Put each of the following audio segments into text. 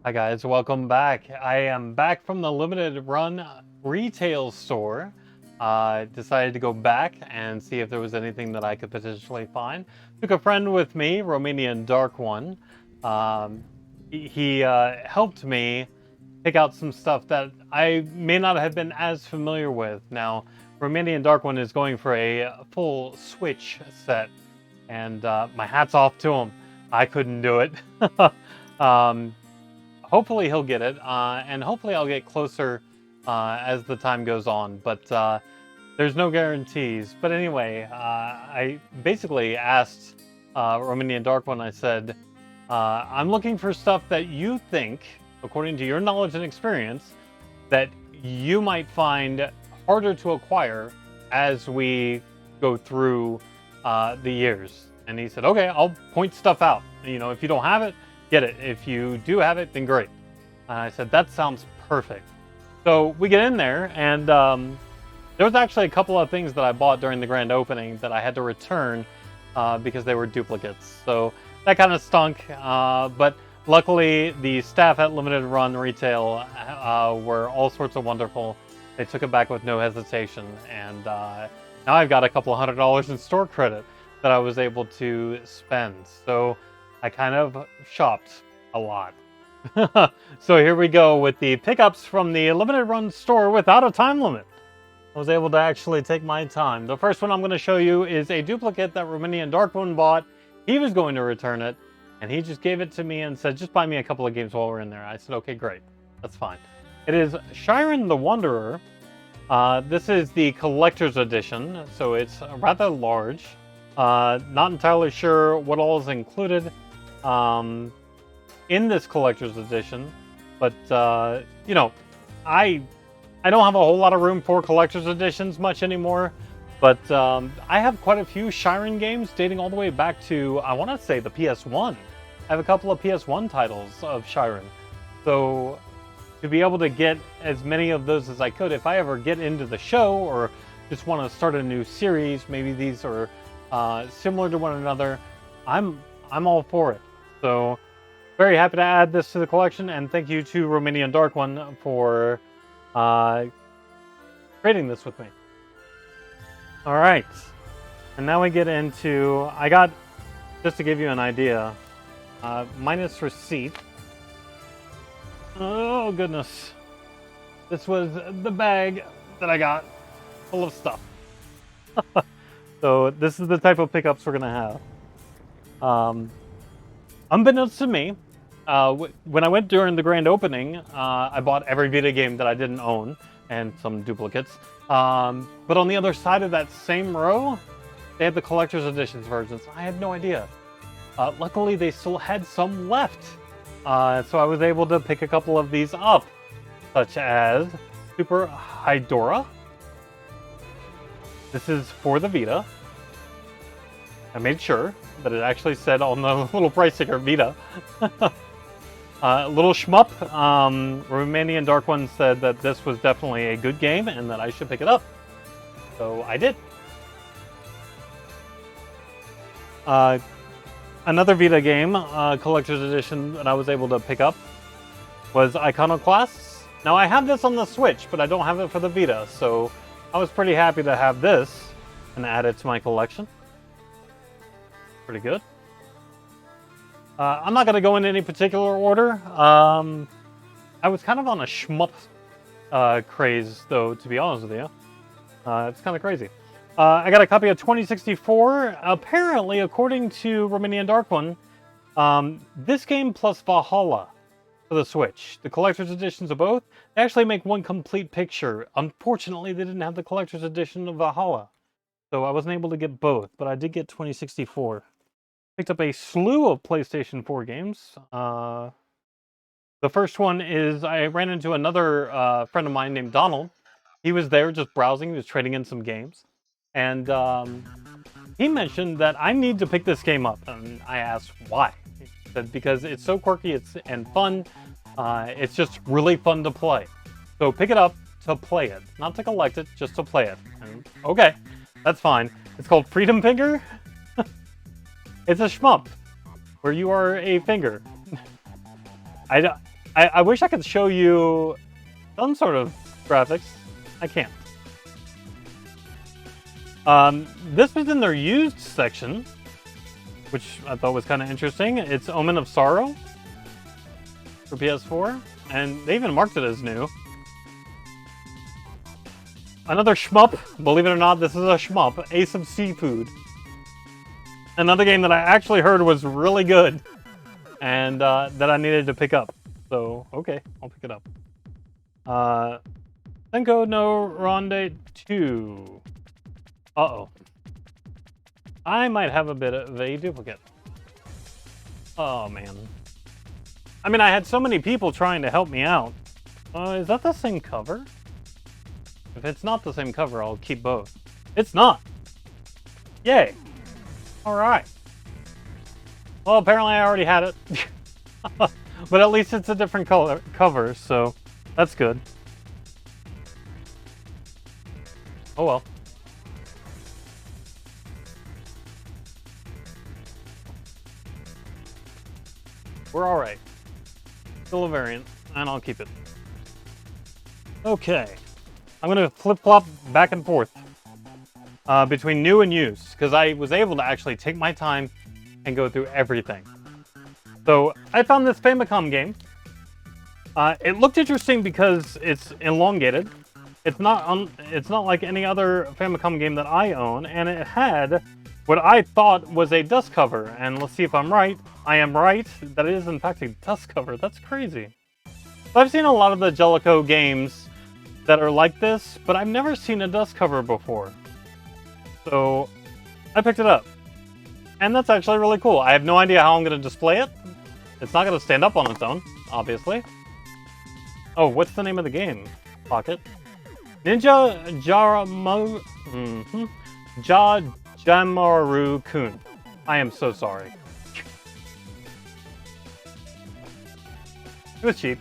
Hi guys, welcome back. I am back from the limited run retail store. Decided to go back and see if there was anything that I could potentially find. Took a friend with me, Romanian Dark One. He helped me pick out some stuff that I may not have been as familiar with. Now, Romanian Dark One is going for a full Switch set, and my hat's off to him. I couldn't do it. um, Hopefully he'll get it, and hopefully I'll get closer as the time goes on. But there's no guarantees. But anyway, I basically asked Romanian Dark One. I said, I'm looking for stuff that you think, according to your knowledge and experience, that you might find harder to acquire as we go through the years. And he said, okay, I'll point stuff out. You know, if you don't have it, get it. If you do have it, then great. And I said, that sounds perfect. So we get in there, and there was actually a couple of things that I bought during the grand opening that I had to return because they were duplicates. So that kind of stunk. But luckily, the staff at Limited Run Retail were all sorts of wonderful. They took it back with no hesitation. And now I've got a couple of $100 in store credit that I was able to spend. So I kind of shopped a lot. So here we go with the pickups from the limited run store without a time limit. I was able to actually take my time. The first one I'm going to show you is a duplicate that Romanian Dark One bought. He was going to return it, and he just gave it to me and said, just buy me a couple of games while we're in there. I said, okay, great. That's fine. It is Shiren the Wanderer. This is the collector's edition, so it's rather large. Not entirely sure what all is included in this collector's edition, but you know, I don't have a whole lot of room for collector's editions much anymore, but I have quite a few Shiren games dating all the way back to, I want to say, the PS1. I have a couple of PS1 titles of Shiren, so to be able to get as many of those as I could, if I ever get into the show or just want to start a new series, maybe these are similar to one another, I'm all for it. So very happy to add this to the collection, and thank you to Romanian Dark One for creating this with me. All right, and now we get into, I got, just to give you an idea, minus receipt. Oh goodness, this was the bag that I got full of stuff. So this is the type of pickups we're gonna have. Unbeknownst to me, when I went during the grand opening, I bought every Vita game that I didn't own and some duplicates. But on the other side of that same row, they had the collector's editions versions. I had no idea. Luckily, they still had some left. So I was able to pick a couple of these up, such as Super Hydora. This is for the Vita. I made sure that it actually said on the little price sticker, Vita. Little Shmup. Romanian Dark One said that this was definitely a good game and that I should pick it up. So I did. Another Vita game, collector's edition, that I was able to pick up was Iconoclasts. Now I have this on the Switch, but I don't have it for the Vita, so I was pretty happy to have this and add it to my collection. Pretty good. I'm not going to go in any particular order. I was kind of on a Shmups craze, though, to be honest with you. It's kind of crazy. I got a copy of 2064. Apparently, according to Romanian Dark One, this game plus Valhalla for the Switch, the collector's editions of both, they actually make one complete picture. Unfortunately, they didn't have the collector's edition of Valhalla, so I wasn't able to get both, but I did get 2064. Picked up a slew of PlayStation 4 games. The first one is, I ran into another friend of mine named Donald. He was there just browsing, he was trading in some games. And he mentioned that I need to pick this game up. And I asked why. He said, because it's so quirky and fun. It's just really fun to play. So pick it up to play it. Not to collect it, just to play it. And, okay, that's fine. It's called Freedom Finger. It's a shmup where you are a finger. I wish I could show you some sort of graphics. I can't. This was in their used section, which I thought was kind of interesting. It's Omen of Sorrow for PS4, and they even marked it as new. Another shmup, believe it or not, this is a shmup, Ace of Seafood. Another game that I actually heard was really good, and that I needed to pick up. So, okay, I'll pick it up. Senko no Ronde 2. Uh-oh. I might have a bit of a duplicate. Oh, man. I mean, I had so many people trying to help me out. Is that the same cover? If it's not the same cover, I'll keep both. It's not! Yay! Alright. Well, apparently I already had it. But at least it's a different color cover, so that's good. Oh well. We're alright. Still a variant, and I'll keep it. Okay. I'm going to flip-flop back and forth between new and used, because I was able to actually take my time and go through everything. So, I found this Famicom game. It looked interesting because it's elongated. It's not like any other Famicom game that I own, and it had what I thought was a dust cover. And let's see if I'm right. I am right. That is, in fact, a dust cover. That's crazy. So I've seen a lot of the Jellico games that are like this, but I've never seen a dust cover before. So I picked it up. And that's actually really cool. I have no idea how I'm going to display it. It's not going to stand up on its own, obviously. Oh, what's the name of the game? Pocket. Ninja Jamaru-kun. I am so sorry. It was cheap.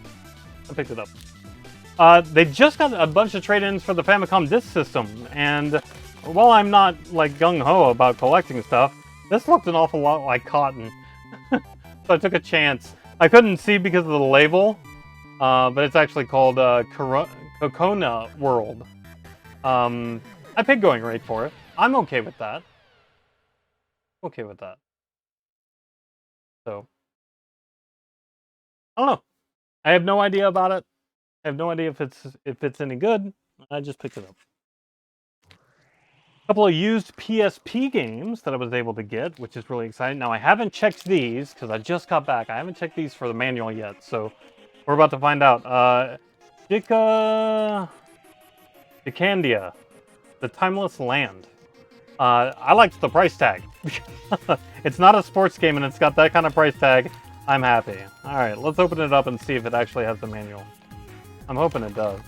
I picked it up. They just got a bunch of trade-ins for the Famicom Disk System, and while I'm not, like, gung-ho about collecting stuff, this looked an awful lot like cotton. So I took a chance. I couldn't see because of the label, but it's actually called Kokona World. I paid going rate for it. I'm okay with that. Okay with that. So, I don't know. I have no idea about it. I have no idea if it's any good. I just picked it up. A couple of used PSP games that I was able to get, which is really exciting. Now, I haven't checked these, because I just got back. I haven't checked these for the manual yet, so we're about to find out. Dicandia, The Timeless Land. I liked the price tag. It's not a sports game, and it's got that kind of price tag. I'm happy. Alright, let's open it up and see if it actually has the manual. I'm hoping it does.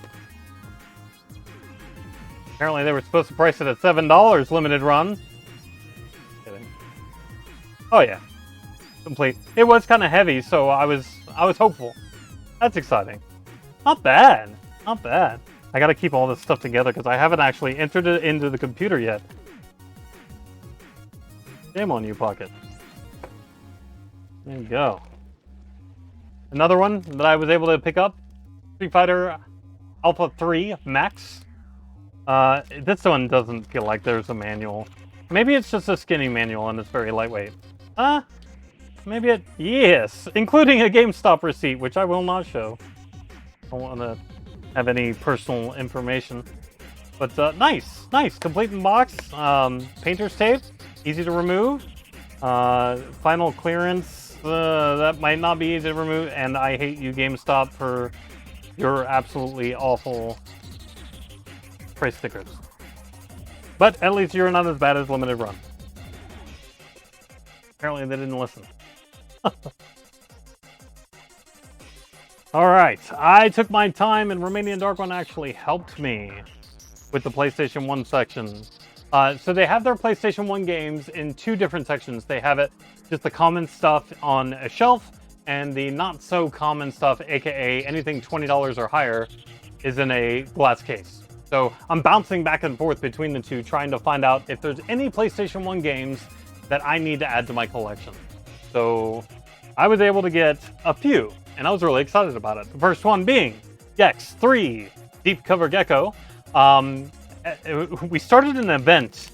Apparently they were supposed to price it at $7 limited run. Kidding. Oh yeah. Complete. It was kind of heavy, so I was hopeful. That's exciting. Not bad. Not bad. I gotta keep all this stuff together because I haven't actually entered it into the computer yet. Shame on you, Pocket. There you go. Another one that I was able to pick up, Street Fighter Alpha 3 Max. This one doesn't feel like there's a manual. Maybe it's just a skinny manual and it's very lightweight. Maybe it... Yes! Including a GameStop receipt, which I will not show. I don't want to have any personal information. But, nice! Nice! Complete in box. Painter's tape. Easy to remove. Final clearance. That might not be easy to remove, and I hate you, GameStop, for your absolutely awful price stickers. But at least you're not as bad as Limited Run. Apparently they didn't listen. Alright, I took my time, and Romanian Dark One actually helped me with the PlayStation 1 section. So they have their PlayStation 1 games in two different sections. They have it just the common stuff on a shelf, and the not so common stuff, aka anything $20 or higher, is in a glass case. So I'm bouncing back and forth between the two, trying to find out if there's any PlayStation 1 games that I need to add to my collection. So I was able to get a few. and I was really excited about it. The first one being Gex 3 Deep Cover Gecko. We started an event.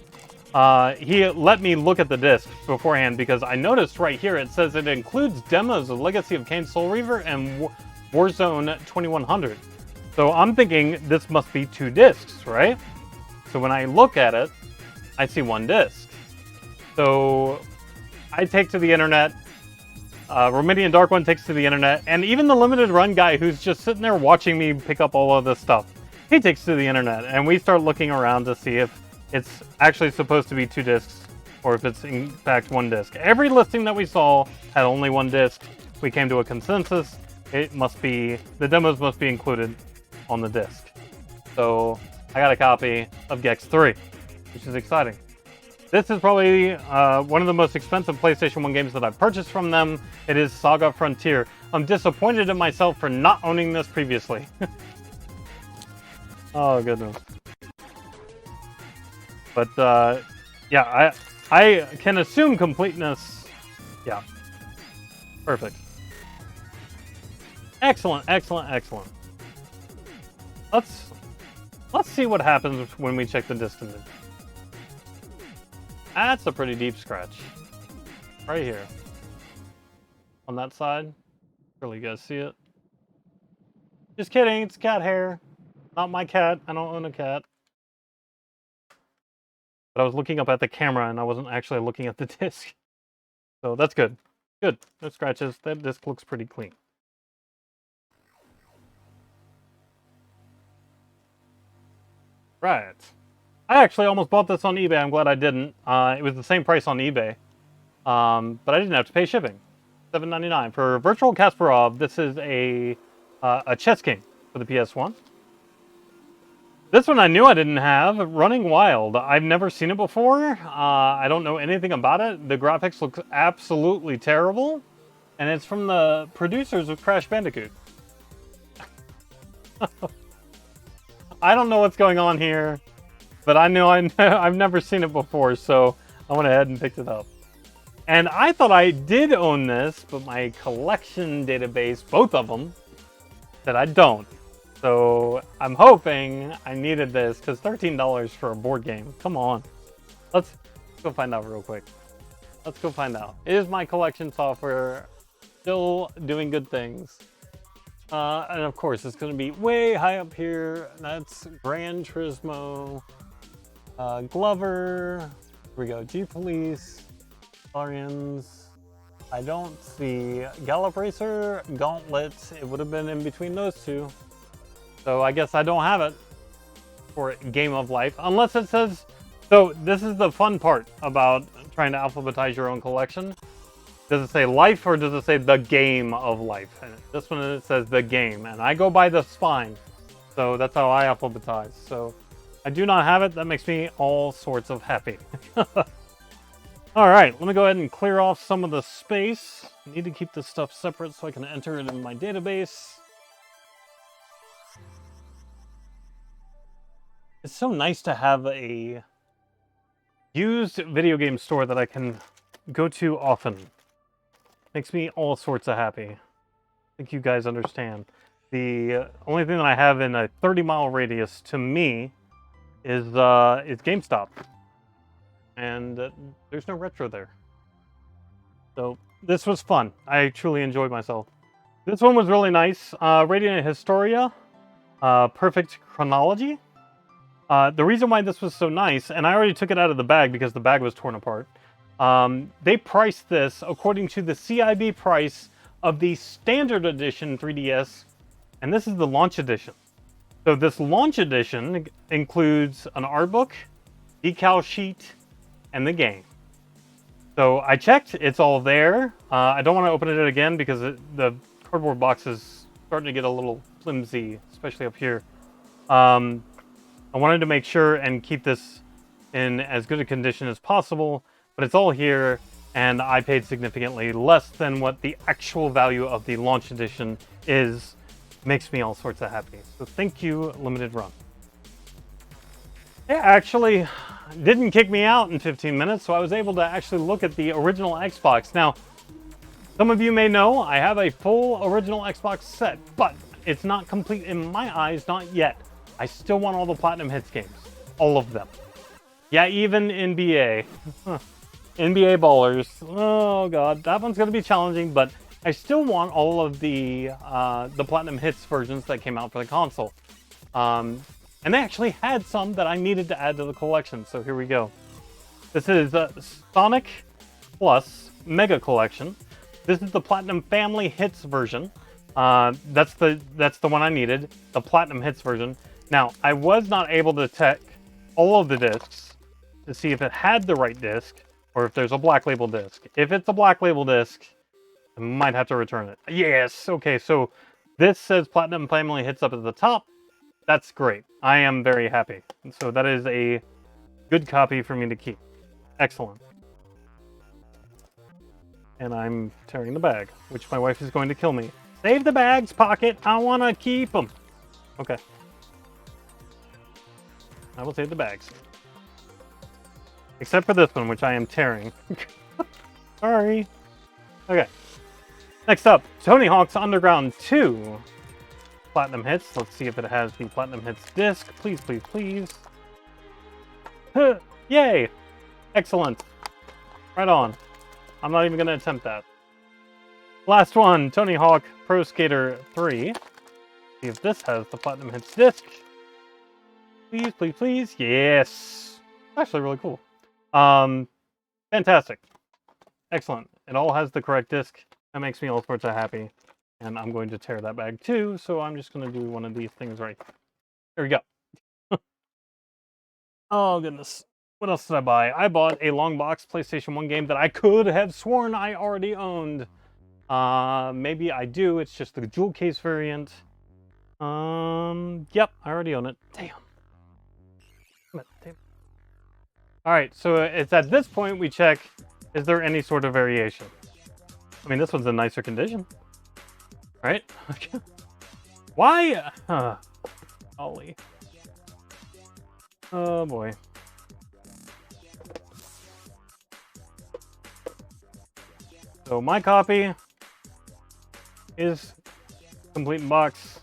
He let me look at the disc beforehand because I noticed right here it says it includes demos of Legacy of Kain Soul Reaver and Warzone 2100. So I'm thinking this must be 2 discs, right? So when I look at it, I see 1 disc. So I take to the internet. Romanian Dark One takes to the internet, and even the limited run guy who's just sitting there watching me pick up all of this stuff, he takes to the internet, and we start looking around to see if it's actually supposed to be 2 discs or if it's in fact 1 disc. Every listing that we saw had only 1 disc. We came to a consensus. It must be, the demos must be included on the disc. So I got a copy of Gex 3, which is exciting. This is probably one of the most expensive PlayStation 1 games that I've purchased from them. It is Saga Frontier. I'm disappointed in myself for not owning this previously. Oh, goodness. But, yeah, I can assume completeness. Yeah. Perfect. Excellent, excellent, excellent. Let's see what happens when we check the disc image. That's a pretty deep scratch. Right here. On that side. Really, you guys see it? Just kidding, it's cat hair. Not my cat. I don't own a cat. But I was looking up at the camera and I wasn't actually looking at the disc. So that's good. Good. No scratches. That disc looks pretty clean. Right. I actually almost bought this on eBay. I'm glad I didn't. It was the same price on eBay. But I didn't have to pay shipping. $7.99. For Virtual Kasparov, this is a chess game for the PS1. This one I knew I didn't have. Running Wild. I've never seen it before. I don't know anything about it. The graphics look absolutely terrible. And it's from the producers of Crash Bandicoot. I don't know what's going on here. But I know I've never seen it before, so I went ahead and picked it up. And I thought I did own this, but my collection database, both of them, said I don't. So I'm hoping I needed this, because $13 for a board game. Come on. Let's go find out real quick. Let's go find out. Is my collection software still doing good things? And of course, it's going to be way high up here. That's Gran Turismo. Glover, here we go, G-Police, Arians, I don't see Gallop Racer, Gauntlet, it would have been in between those two. So I guess I don't have it for Game of Life, unless it says, so this is the fun part about trying to alphabetize your own collection. Does it say Life or does it say the Game of Life? And this one it says the Game, and I go by the spine, so that's how I alphabetize. So I do not have it. That makes me all sorts of happy. All right, let me go ahead and clear off some of the space. I need to keep this stuff separate so I can enter it in my database. It's so nice to have a used video game store that I can go to often. Makes me all sorts of happy. I think you guys understand. The only thing that I have in a 30-mile radius to me is GameStop, and there's no retro there. So this was fun. I truly enjoyed myself. This one was really nice. Radiant Historia, Perfect Chronology. The reason why this was so nice, and I already took it out of the bag because the bag was torn apart. They priced this according to the CIB price of the standard edition 3DS, and this is the launch edition. So this launch edition includes an art book, decal sheet, and the game. So I checked, it's all there. I don't want to open it again because the cardboard box is starting to get a little flimsy, especially up here. I wanted to make sure and keep this in as good a condition as possible, but it's all here, and I paid significantly less than what the actual value of the launch edition is. Makes me all sorts of happy. So thank you, Limited Run. It actually didn't kick me out in 15 minutes, so I was able to actually look at the original Xbox. Now, Some of you may know I have a full original Xbox set, but it's not complete in my eyes, not yet. I still want all the Platinum Hits games. All of them. Yeah, even NBA. NBA Ballers. Oh god, that one's going to be challenging, but I still want all of the Platinum Hits versions that came out for the console. And they actually had some that I needed to add to the collection, so here we go. This is Sonic Plus Mega Collection. This is the Platinum Family Hits version. That's the one I needed, the Platinum Hits version. Now, I was not able to check all of the discs to see if it had the right disc or if there's a black label disc. If it's a black label disc, I might have to return it. Yes, okay, so this says Platinum Family Hits up at the top. That's great. I am very happy. So that is a good copy for me to keep. Excellent. And I'm tearing the bag, which my wife is going to kill me. Save the bags, Pocket. I want to keep them. Okay. I will save the bags. Except for this one, which I am tearing. Sorry. Okay. Next up, Tony Hawk's Underground 2. Platinum Hits. Let's see if it has the Platinum Hits disc. Please, please, please. Yay! Excellent. Right on. I'm not even going to attempt that. Last one, Tony Hawk Pro Skater 3. See if this has the Platinum Hits disc. Please, please, please. Yes. Actually really cool. Fantastic. Excellent. It all has the correct disc. That makes me all sorts of happy. And I'm going to tear that bag too, so I'm just going to do one of these things right here. There we go. Oh, goodness. What else did I buy? I bought a long box PlayStation 1 game that I could have sworn I already owned. Maybe I do. It's just the jewel case variant. Yep, I already own it. Damn. Damn. Alright, so it's at this point we check, is there any sort of variation? I mean, this one's in nicer condition. Right? Why? Ollie. Oh boy. So my copy is complete in box.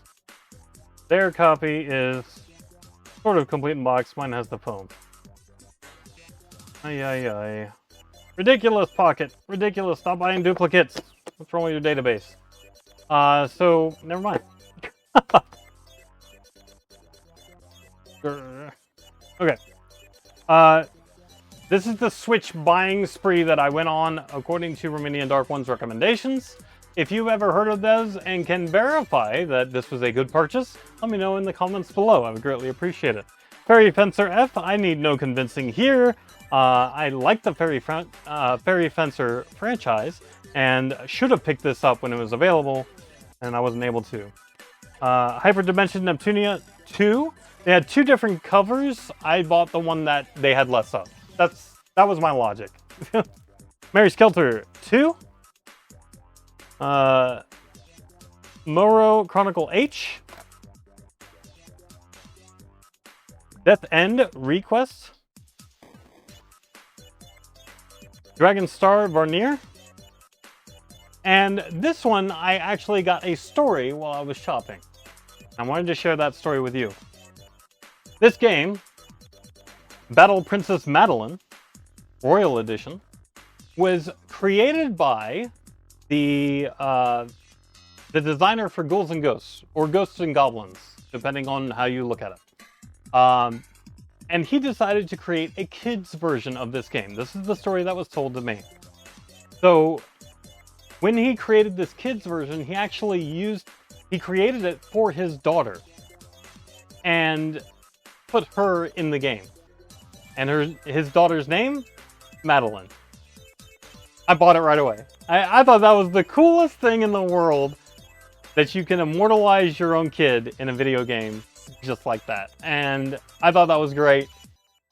Their copy is sort of complete in box. Mine has the foam. Ay, ay, ay. Ridiculous, Pocket. Ridiculous. Stop buying duplicates. What's wrong with your database? So, never mind. Okay. This is the Switch buying spree that I went on according to Romanian Dark One's recommendations. If you've ever heard of those and can verify that this was a good purchase, let me know in the comments below. I would greatly appreciate it. Fairy Fencer F, I need no convincing here. I like the Fairy Fencer franchise and should have picked this up when it was available, and I wasn't able to. Hyperdimension Neptunia 2. They had two different covers. I bought the one that they had less of. That was my logic. Mary Skelter 2. Moro Chronicle H. Death End Request. Dragon Star Varnier. And this one, I actually got a story while I was shopping. I wanted to share that story with you. This game, Battle Princess Madeline, Royal Edition, was created by the designer for Ghouls and Ghosts, or Ghosts and Goblins, depending on how you look at it. And he decided to create a kid's version of this game. This is the story that was told to me. So, when he created this kid's version, he created it for his daughter. And put her in the game. And his daughter's name? Madeline. I bought it right away. I thought that was the coolest thing in the world, that you can immortalize your own kid in a video game just like that. And I thought that was great,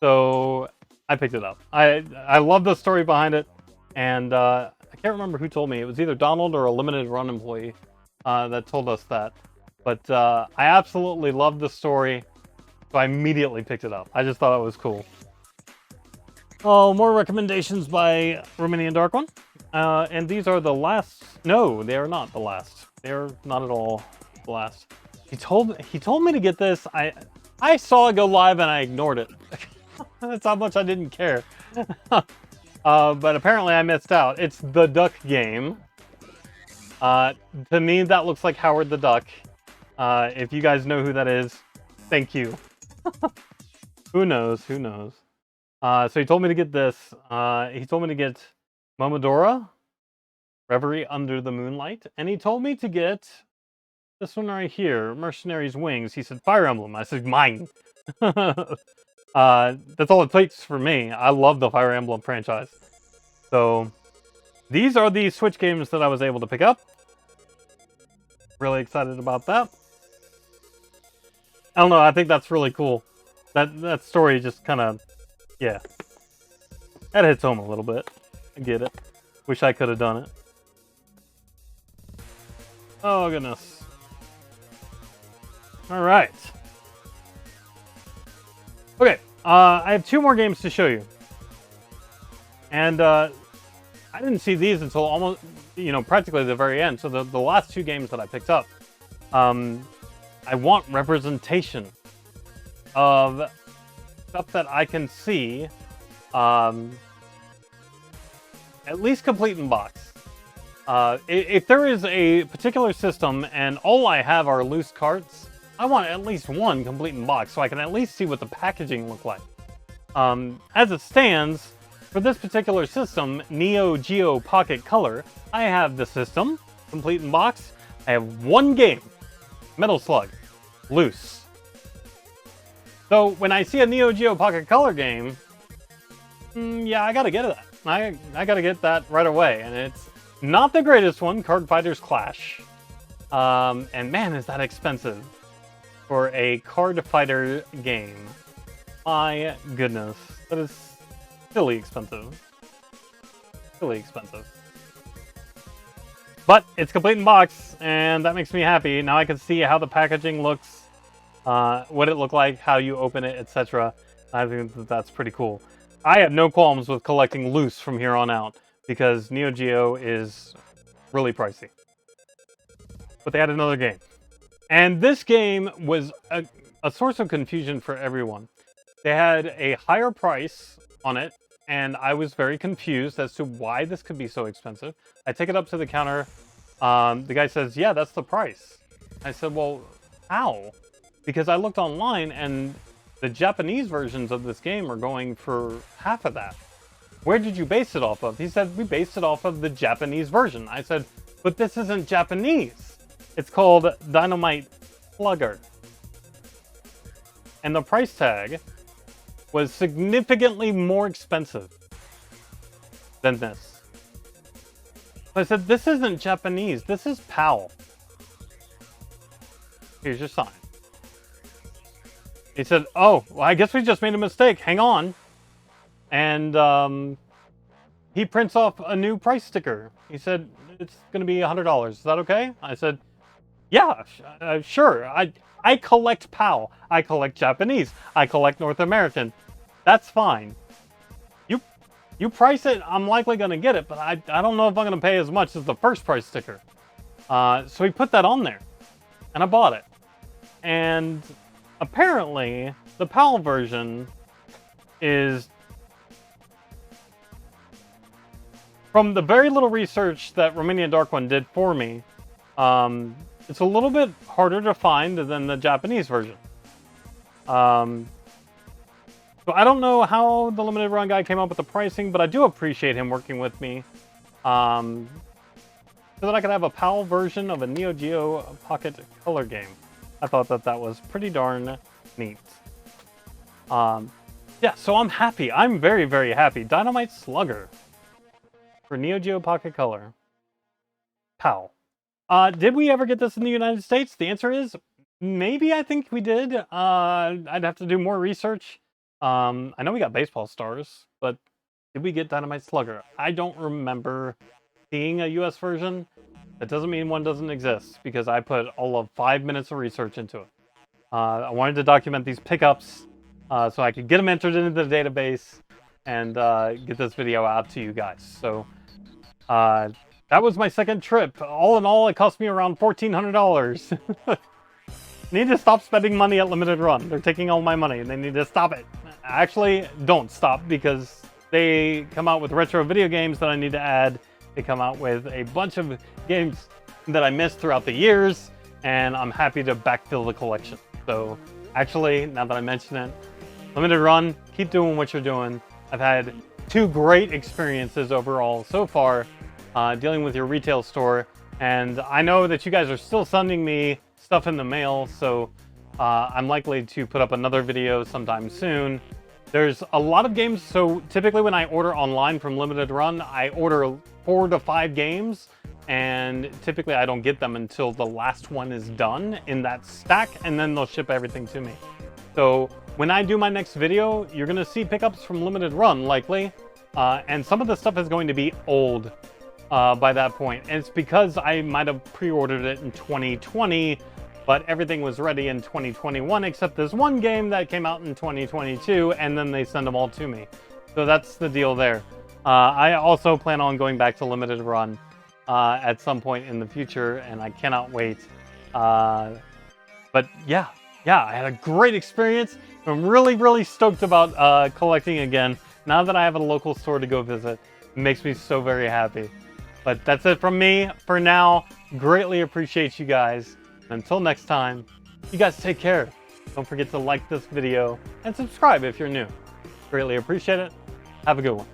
so I picked it up. I love the story behind it, and I can't remember who told me. It was either Donald or a limited run employee that told us that. But I absolutely loved the story, so I immediately picked it up. I just thought it was cool. Oh, more recommendations by Romanian Dark One. And these are the last. No, they are not the last. They're not at all the last. He told me to get this. I saw it go live and I ignored it. That's how much I didn't care. But apparently I missed out. It's the Duck game. To me, that looks like Howard the Duck. If you guys know who that is, thank you. Who knows? Who knows? So he told me to get this. He told me to get Momodora, Reverie Under the Moonlight, and he told me to get this one right here, Mercenary's Wings. He said Fire Emblem. I said mine. That's all it takes for me. I love the Fire Emblem franchise. So these are the Switch games that I was able to pick up. Really excited about that. I don't know, I think that's really cool. That story just kind of, yeah. That hits home a little bit. I get it. Wish I could have done it. Oh, goodness. Alright. Okay, I have 2 more games to show you. And, I didn't see these until almost, practically the very end. So the last 2 games that I picked up, I want representation of stuff that I can see, at least complete in box. If there is a particular system and all I have are loose carts, I want at least one complete in box so I can at least see what the packaging look like. As it stands, for this particular system, Neo Geo Pocket Color, I have the system, complete in box. I have 1 game, Metal Slug, loose. So when I see a Neo Geo Pocket Color game, yeah, I gotta get that. I gotta get that right away. And it's not the greatest one, Card Fighters Clash. And man, is that expensive for a card fighter game. My goodness, that is silly expensive. Silly expensive. But it's complete in box, and that makes me happy. Now I can see how the packaging looks, what it looked like, how you open it, etc. I think that that's pretty cool. I have no qualms with collecting loose from here on out, because Neo Geo is really pricey. But they had another game. And this game was a source of confusion for everyone. They had a higher price on it, and I was very confused as to why this could be so expensive. I take it up to the counter. The guy says, yeah, that's the price. I said, well, how? Because I looked online, and the Japanese versions of this game are going for half of that. Where did you base it off of? He said, we based it off of the Japanese version. I said, but this isn't Japanese. It's called Dynamite Slugger. And the price tag was significantly more expensive than this. I said, this isn't Japanese, this is PAL. Here's your sign. He said, oh, well, I guess we just made a mistake, hang on. And he prints off a new price sticker. He said, it's gonna be $100, is that okay? I said, yeah, sure. I collect PAL, I collect Japanese, I collect North American. That's fine. You price it, I'm likely going to get it, but I don't know if I'm going to pay as much as the first price sticker. So he put that on there, and I bought it. And apparently, the PAL version is, from the very little research that Romanian Dark One did for me, it's a little bit harder to find than the Japanese version. So I don't know how the limited run guy came up with the pricing, but I do appreciate him working with me, so that I could have a PAL version of a Neo Geo Pocket Color game. I thought that that was pretty darn neat. Yeah, so I'm happy. I'm very, very happy. Dynamite Slugger for Neo Geo Pocket Color. PAL. Did we ever get this in the United States? The answer is maybe. I think we did. I'd have to do more research. I know we got Baseball Stars, but did we get Dynamite Slugger? I don't remember seeing a US version. That doesn't mean one doesn't exist, because I put all of 5 minutes of research into it. I wanted to document these pickups so I could get them entered into the database and get this video out to you guys. So That was my second trip. All in all, it cost me around $1,400. Need to stop spending money at Limited Run. They're taking all my money, and they need to stop it. Actually, don't stop, because they come out with retro video games that I need to add. They come out with a bunch of games that I missed throughout the years, and I'm happy to backfill the collection. So, actually, now that I mention it, Limited Run, keep doing what you're doing. I've had 2 great experiences overall so far dealing with your retail store, and I know that you guys are still sending me stuff in the mail, so I'm likely to put up another video sometime soon. There's a lot of games, so typically when I order online from Limited Run, I order 4 to 5 games, and typically I don't get them until the last one is done in that stack, and then they'll ship everything to me. So when I do my next video, you're going to see pickups from Limited Run, likely, and some of the stuff is going to be old by that point. And it's because I might have pre-ordered it in 2020, but everything was ready in 2021, except this one game that came out in 2022, and then they send them all to me. So that's the deal there. I also plan on going back to Limited Run at some point in the future, and I cannot wait. But yeah, I had a great experience. I'm really, really stoked about collecting again. Now that I have a local store to go visit, it makes me so very happy. But that's it from me for now. Greatly appreciate you guys. Until next time, you guys take care. Don't forget to like this video and subscribe if you're new. Greatly appreciate it. Have a good one.